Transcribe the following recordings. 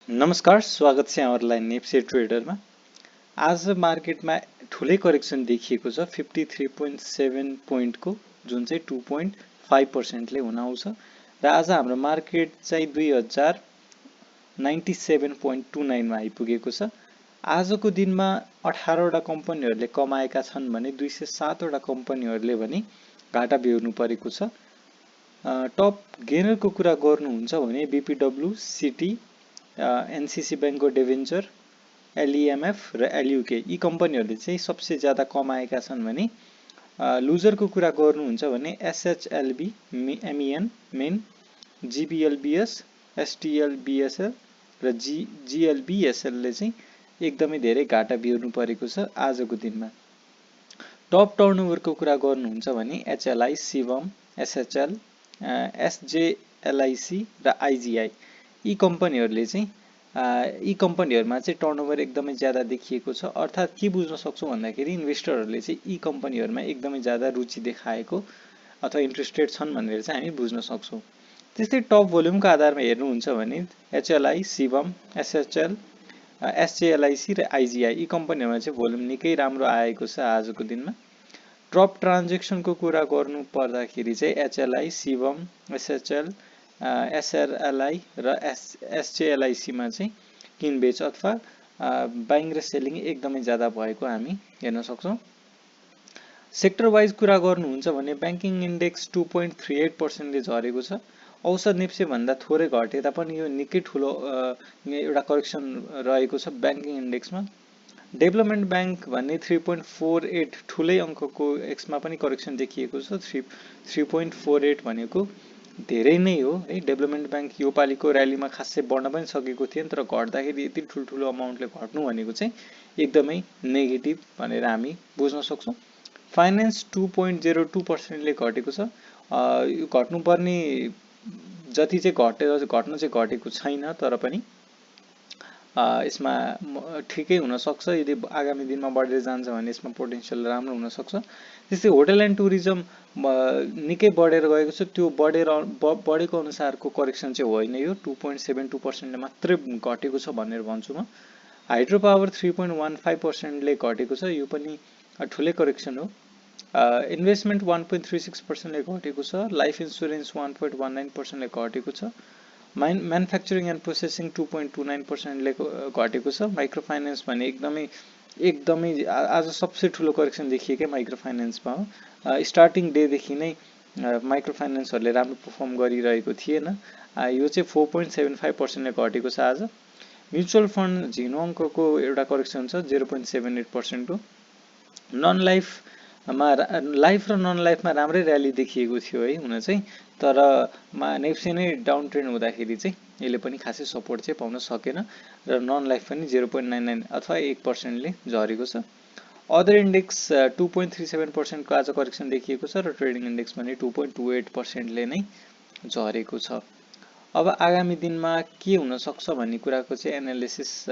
नमस्कार, स्वागत छ यहाँहरुलाई नेप्से ट्रेडरमा। आज मार्केटमा ठुलै करेक्सन देखिएको छ 53.7 पोइन्टको, जुन चाहिँ 2.5% ले हुन आउँछ र आज हाम्रो मार्केट चाहिँ 2097.29 मा आइपुगेको छ। आजको दिनमा 18 वटा कम्पनीहरूले कमाएका छन् भने 207 वटा कम्पनीहरूले भने घाटा बेहोर्नु परेको छ। टप गेनरको कुरा गर्नुहुन्छ भने बीपीडब्ल्यू, सिटी, एनसीसी बैंकको डिभेन्चर, एलईएमएफ र एलयूके यी कम्पनीहरूले चाहिँ सबसे ज्यादा कमाएका छन् भने लुजरको कुरा गर्नुहुन्छ भने एसएचएलबी, एमईएन, मेन, जीबीएलबीएस, एसटीएलबीएसएल र जीएलबीएसएल ले चाहिँ एकदमै धेरै घाटा बिहोर्नु परेको छ आजको दिनमा। टप टर्नओभरको कुरा गर्नुहुन्छ भने एचएलआई, शिवम, एसएचएल, एसजेएलआईसी र आईजीआई यी कम्पनीहरूले चाहिँ यी कम्पनीहरुमा चाहिँ टर्नओभर एकदमै ज्यादा देखिएको छ। अर्थात के बुझ्न सक्छौं भन्दाखेरि इन्भेस्टरहरूले चाहिँ यी कम्पनीहरुमा एकदमै ज्यादा रुचि देखाएको अथवा इन्ट्रेस्टेड छन् भनेर चाहिँ हामी बुझ्न सक्छौं। त्यस्तै टप भोल्युमको आधारमा हेर्नुहुन्छ भने एचएलआई, शिवम, एसएचएल, एसजेएलआईसी र आईजीआई यी कम्पनीहरुमा चाहिँ भोल्युम निकै राम्रो आएको छ आजको दिनमा। टप ट्रान्ज्याक्सनको कुरा गर्नु पर्दाखेरि चाहिँ एचएलआई, शिवम, एसएचएल, एसआरएलआई र एसजेएलआईसी मा चाहिँ किनबेच अथवा बाइङ र सेलिङ एकदमै ज्यादा भएको हामी हेर्न सक्छौं। सेक्टर वाइज कुरा गर्नुहुन्छ भने बैंकिङ इन्डेक्स 2.38% ले झरेको छ। औसत नेप्से भन्दा थोरै घटे तापनि यो निकै ठूलो एउटा करेक्सन रहेको छ बैंकिङ इन्डेक्समा। डेभलपमेन्ट बैंक भन्ने 3.48 ठुलै अंकको एक्समा पनि करेक्सन देखिएको छ। 3.48 भनेको धेरै नै हो है। डेभलपमेन्ट बैंक यो पालिको र्यालीमा खासै बढ्न पनि सकेको थिएन, तर घट्दाखेरि यति ठुलठुलो अमाउन्टले घट्नु भनेको चाहिँ एकदमै नेगेटिभ भनेर हामी बुझ्न सक्छौं। फाइनान्स 2.02% ले घटेको छ। यो घट्नुपर्ने जति चाहिँ घट्न चाहिँ घटेको छैन, तर पनि यसमा ठिकै हुन सक्छ। यदि आगामी दिनमा बढेर जान्छ भने यसमा पोटेन्शियल राम्रो हुन सक्छ। त्यस्तै होटल एन्ड टुरिज्म निकै बढेर गएको छ। त्यो बढेको अनुसारको करेक्सन चाहिँ होइन, यो 2.72% ले मात्रै घटेको छ भनेर भन्छु म। हाइड्रो पावर 3.15% ले घटेको छ, यो पनि ठुलै करेक्सन हो। इन्भेस्टमेन्ट 1.36% ले घटेको छ। लाइफ इन्स्योरेन्स 1.19% ले घटेको छ। म्यानुफ्याक्चरिङ एन्ड प्रोसेसिङ 2.29% ले घटेको छ। माइक्रो फाइनान्स भने एकदमै आज सबसे ठुलो करेक्सन देखिएकै माइक्रो फाइनान्समा हो। स्टार्टिङ डे देखि नै माइक्रो फाइनान्सहरूले राम्रो परफर्म गरिरहेको थिएन। यो चाहिँ 4.75% ले घटेको छ आज। म्युचुअल फन्ड झिनो अंकको एउटा करेक्सन छ, 0.78% हो। नन लाइफमा लाइफ र नन लाइफमा राम्रै र्याली देखिएको थियो है हुन चाहिँ, तर नेप्से नै डाउन ट्रेन्ड हुँदाखेरि चाहिँ यसले पनि खासै सपोर्ट चाहिँ पाउन सकेन र नन लाइफ पनि 0.99 अथवा 1% ले झरेको छ। अदर इन्डेक्स 2.37% को आज करेक्सन देखिएको छ र ट्रेडिङ इन्डेक्स पनि 2.28% ले नै झरेको छ। अब आगामी दिनमा के हुन सक्छ भन्ने कुराको चाहिँ एनालिसिस,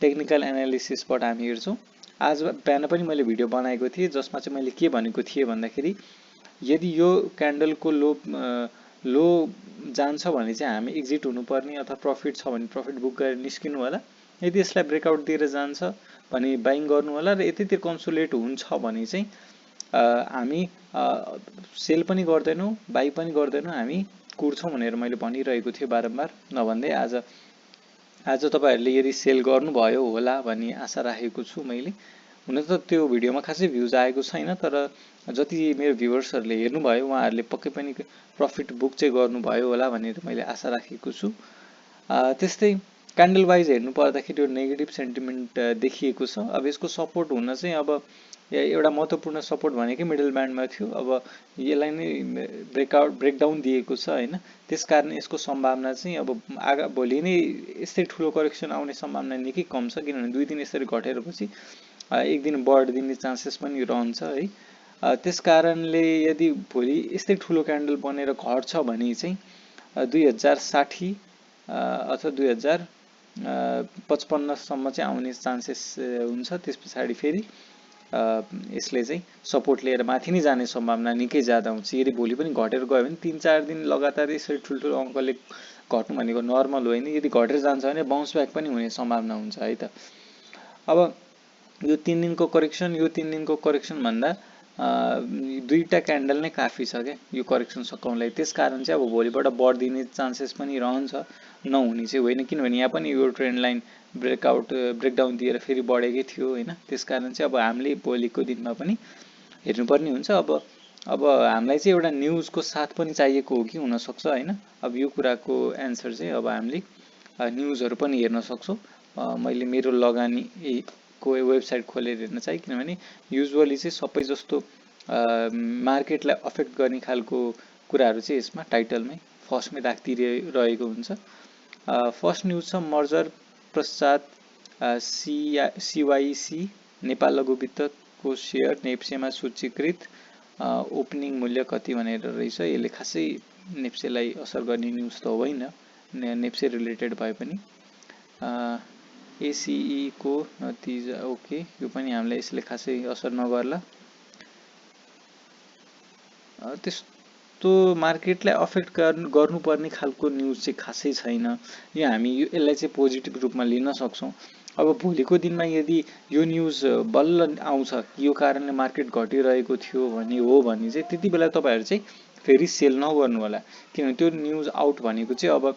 टेक्निकल एनालिसिसबाट हामी हेर्छौं। आज बिहान पनि मैले भिडियो बनाएको थिएँ जसमा चाहिँ मैले के भनेको थिएँ भन्दाखेरि यदि यो क्यान्डलको लो जान्छ भने चाहिँ हामी एक्जिट हुनुपर्ने अथवा प्रफिट छ भने प्रफिट बुक गरेर निस्किनु होला। यदि यसलाई ब्रेकआउट दिएर जान्छ भने बाइङ गर्नु होला र यतितिर कन्सोलिडेट हुन्छ भने चाहिँ हामी सेल पनि गर्दैनौं, बाइ पनि गर्दैनौं, हामी कुर्छौं भनेर मैले भनिरहेको थिएँ बारम्बार। नभन्दै आज तपाईहरुले यदि सेल गर्नुभयो होला भन्ने आशा राखेको छु मैले। हुन त त्यो भिडियोमा खासै भ्युज आएको छैन, तर जति मेरो भ्युअर्सहरूले हेर्नुभयो उहाँहरूले पक्कै पनि प्रफिट बुक चाहिँ गर्नुभयो होला भनेर मैले आशा राखेको छु। त्यस्तै क्यान्डल वाइज हेर्नु पर्दाखेरि यो नेगेटिभ सेन्टिमेन्ट देखिएको छ। अब यसको सपोर्ट हुन चाहिँ अब एउटा महत्त्वपूर्ण सपोर्ट भनेकै मिडल ब्यान्डमा थियो। अब यसलाई नै ब्रेकडाउन दिएको छ हैन, त्यसकारण यसको सम्भावना चाहिँ अब भोलि नै यस्तै ठुलो करेक्सन आउने सम्भावना निकै कम छ, किनभने दुई दिन यसरी घटेपछि एक दिन बढ्दिने चान्सेस पनि रहन्छ है। त्यसकारणले यदि भोलि यस्तै ठुलो क्यान्डल बनेर घट्छ भने चाहिँ 2060 अथवा 2055 सम्म चाहिँ आउने चान्सेस हुन्छ। त्यसपछि फेरि यसले चाहिँ सपोर्ट लिएर माथि नै जाने सम्भावना निकै ज्यादा हुन्छ। यदि भोलि पनि घटेर गयो भने 3-4 दिन लगातार यसरी ठुलठुलो अंकले घट्नु भनेको नर्मल होइन, यदि घटेर जान्छ भने बाउन्स ब्याक पनि हुने सम्भावना हुन्छ है त। अब यो 3 दिनको करेक्सन, यो 3 दिनको करेक्सन भन्दा दुईटा क्यान्डल नै काफी छ क्या यो करेक्सन सकाउनलाई। त्यसकारण चाहिँ अब भोलिबाट बढिदिने चान्सेस पनि रहन्छ, नहुने चाहिँ होइन, किनभने यहाँ पनि यो ट्रेन्ड लाइन ब्रेकडाउन दिएर फेरि बढेकै थियो होइन। त्यसकारण चाहिँ अब हामीले भोलिको दिनमा पनि हेर्नुपर्ने हुन्छ। अब हामीलाई चाहिँ एउटा न्युजको साथ पनि चाहिएको हो कि हुनसक्छ होइन। अब यो कुराको एन्सर चाहिँ अब हामीले न्युजहरू पनि हेर्न सक्छौँ। मैले मेरो लगानीको वेबसाइट खोलेर हेर्न चाहिँ, किनभने युजुअली चाहिँ सबै जस्तो मार्केटलाई अफेक्ट गर्ने खालको कुराहरू चाहिँ यसमा टाइटलमै फर्स्टमै राखिदिइरहेको हुन्छ। फर्स्ट न्युज छ मर्जर पश्चात CYC नेपाल लघु वित्तको सेयर नेप्सेमा सूचीकृत, ओपनिङ मूल्य कति भनेर रहेछ। यसले खासै नेप्सेलाई असर गर्ने न्युज त होइन, नेप्से रिलेटेड भए पनि। ACE को नतिजा ओके, यो पनि हामीलाई यसले खासै असर नगर्ला। त्यस्तो मार्केटलाई अफेक्ट गर्नुपर्ने खालको न्युज चाहिँ खासै छैन। यो हामी यसलाई चाहिँ पोजिटिभ रूपमा लिन सक्छौँ। अब भोलिको दिनमा यदि यो न्युज बल्ल आउँछ यो कारणले मार्केट घटिरहेको थियो भने हो भने चाहिँ त्यति बेला तपाईँहरू चाहिँ फेरि सेल नगर्नु होला, किनभने त्यो न्युज आउट भनेको चाहिँ अब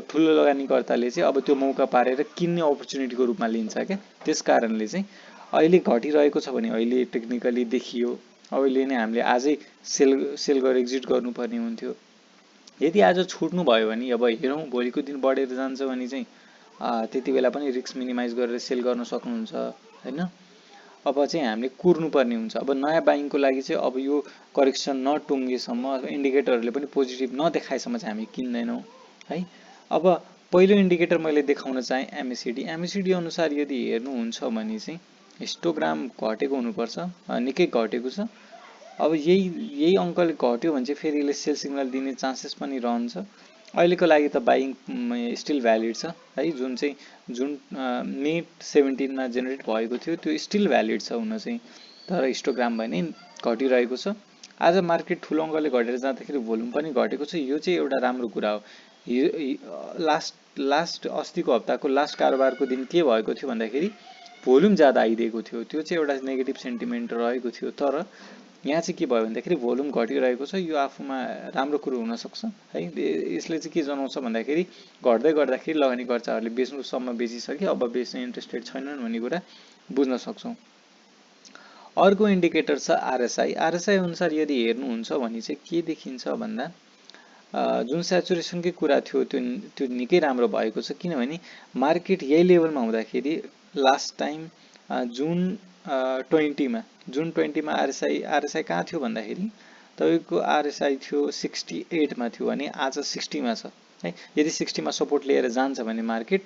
ठुलो लगानीकर्ताले चाहिँ अब त्यो मौका पारेर किन्ने अपर्च्युनिटीको रूपमा लिन्छ क्या। त्यस कारणले चाहिँ अहिले घटिरहेको छ भने अहिले टेक्निकली देखियो, अहिले नै हामीले आजै सेल गरेर एक्जिट गर्नुपर्ने हुन्थ्यो। यदि आज छुट्नु भयो भने अब हेरौँ भोलिको दिन बढेर जान्छ भने चाहिँ त्यति बेला पनि रिस्क मिनिमाइज गरेर सेल गर्न सक्नुहुन्छ होइन। अब चाहिँ हामीले कुर्नुपर्ने हुन्छ। अब नयाँ बाइङको लागि चाहिँ अब यो करेक्सन नटुङ्गेसम्म, इन्डिकेटरहरूले पनि पोजिटिभ नदेखाएसम्म चाहिँ हामी किन्दैनौँ है। अब पहिलो इन्डिकेटर मैले देखाउन चाहेँ MACD अनुसार यदि हेर्नुहुन्छ भने चाहिँ हिस्टोग्राम घटेको हुनुपर्छ, निकै घटेको छ। अब यही अङ्कले घट्यो भने चाहिँ फेरि यसले सेल सिग्नल दिने चान्सेस पनि रहन्छ। अहिलेको लागि त बाइङ स्टिल भ्यालिड छ है, जुन मे 17 जेनेरेट भएको थियो त्यो स्टिल भ्यालिड छ हुन चाहिँ, तर हिस्टोग्राम भने घटिरहेको छ। आज मार्केट ठुलो अङ्कले घटेर जाँदाखेरि भोल्युम पनि घटेको छ, यो चाहिँ एउटा राम्रो कुरा हो। लास्ट अस्तिको हप्ताको लास्ट कारोबारको दिन के भएको थियो भन्दाखेरि भोल्युम ज्यादा आइदिएको थियो, त्यो चाहिँ एउटा नेगेटिभ सेन्टिमेन्ट रहेको थियो। तर यहाँ चाहिँ के भयो भन्दाखेरि भोल्युम घटिरहेको छ, यो आफूमा राम्रो कुरो हुनसक्छ है। यसले चाहिँ के जनाउँछ भन्दाखेरि घट्दै गर्दाखेरि लगानीकर्ताहरूले बेच्नुसम्म बेचिसके, अब बेच्न इन्ट्रेस्टेड छैनन् भन्ने कुरा बुझ्न सक्छौँ। अर्को इन्डिकेटर छ RSI अनुसार यदि हेर्नुहुन्छ भने चाहिँ के देखिन्छ भन्दा जुन सेचुरेसनकै कुरा थियो त्यो निकै राम्रो भएको छ, किनभने मार्केट यही लेभलमा हुँदाखेरि लास्ट टाइम जुन 20 मा RSI कहाँ थियो भन्दाखेरि तपाईँको RSI थियो 68 मा थियो भने आज 60 मा छ है। यदि 60 मा सपोर्ट लिएर जान्छ भने मार्केट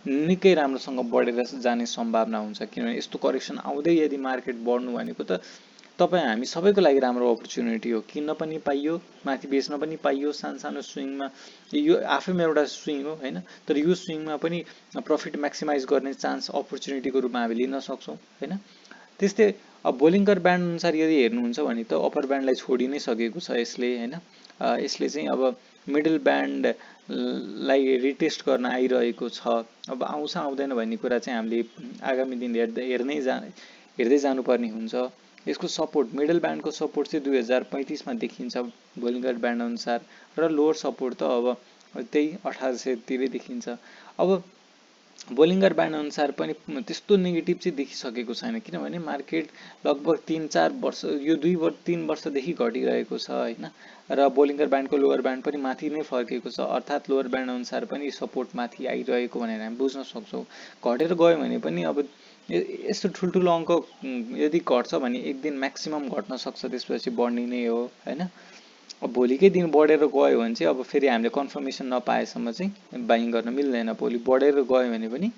निकै राम्रोसँग बढेर जाने सम्भावना हुन्छ, किनभने यस्तो करेक्सन आउँदै यदि मार्केट बढ्नु भनेको त तपाईँ हामी सबैको लागि राम्रो अपर्च्युनिटी हो। किन्न पनि पाइयो, माथि बेच्न पनि पाइयो सानो स्विङमा, यो आफैमा एउटा स्विङ हो होइन। तर यो स्विङमा पनि प्रफिट म्याक्सिमाइज गर्ने चान्स अपर्च्युनिटीको रूपमा हामी लिन सक्छौँ होइन। त्यस्तै अब बोलिङ्गर ब्यान्ड अनुसार यदि हेर्नुहुन्छ भने त अप्पर ब्यान्डलाई छोडि नै सकेको छ यसले होइन। यसले चाहिँ अब मिडल ब्यान्डलाई रिटेस्ट गर्न आइरहेको छ। अब आउँछ आउँदैन भन्ने कुरा चाहिँ हामीले आगामी दिन हेर्दै जानुपर्ने हुन्छ। यसको सपोर्ट मिडल ब्यान्डको सपोर्ट चाहिँ 2035 मा देखिन्छ बोलिङ्गर ब्यान्ड अनुसार, र लोवर सपोर्ट त अब त्यही 2800 तिरै देखिन्छ। अब बोलिङ्गर ब्यान्ड अनुसार पनि त्यस्तो नेगेटिभ चाहिँ देखिसकेको छैन, किनभने मार्केट लगभग 3-4 वर्ष यो 2-3 वर्षदेखि घटिरहेको छ होइन। र बोलिङ्गर ब्यान्डको लोवर ब्यान्ड पनि माथि नै फर्केको छ, अर्थात् लोवर ब्यान्ड अनुसार पनि सपोर्ट माथि आइरहेको भनेर हामी बुझ्न सक्छौँ। घटेर गयो भने पनि अब यस्तो ठुल्ठुलो अङ्क यदि घट्छ भने एक दिन म्याक्सिमम घट्न सक्छ, त्यसपछि बढ्ने नै हो होइन। अब भोलिकै दिन बढेर गयो भने चाहिँ अब फेरि हामीले कन्फर्मेसन नपाएसम्म चाहिँ बाइङ गर्न मिल्दैन। भोलि बढेर गयो भने पनि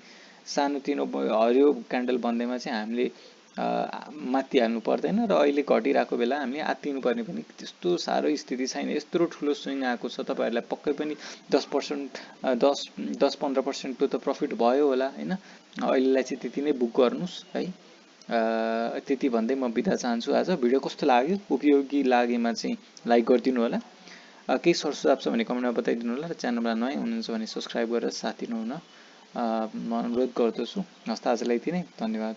सानोतिनो हरियो क्यान्डल बन्दैमा चाहिँ हामीले माथि हाल्नु पर्दैन, र अहिले घटिरहेको बेला हामीले आत्तिनुपर्ने पनि त्यस्तो साह्रो स्थिति छैन। यत्रो ठुलो स्विङ आएको छ, तपाईँहरूलाई पक्कै पनि 10-15% त प्रफिट भयो होला होइन। अहिलेलाई चाहिँ त्यति नै बुक गर्नुहोस् है। त्यति भन्दै म बिदा चाहन्छु। आज भिडियो कस्तो लाग्यो, उपयोगी लागेमा चाहिँ लाइक गरिदिनु होला। केही सरसुझाव छ भने कमेन्टमा बताइदिनु होला र च्यानलमा नयाँ हुनुहुन्छ भने सब्सक्राइब गरेर साथ दिनुहुन म अनुरोध गर्दछु। हस्त आजलाई यति नै, धन्यवाद।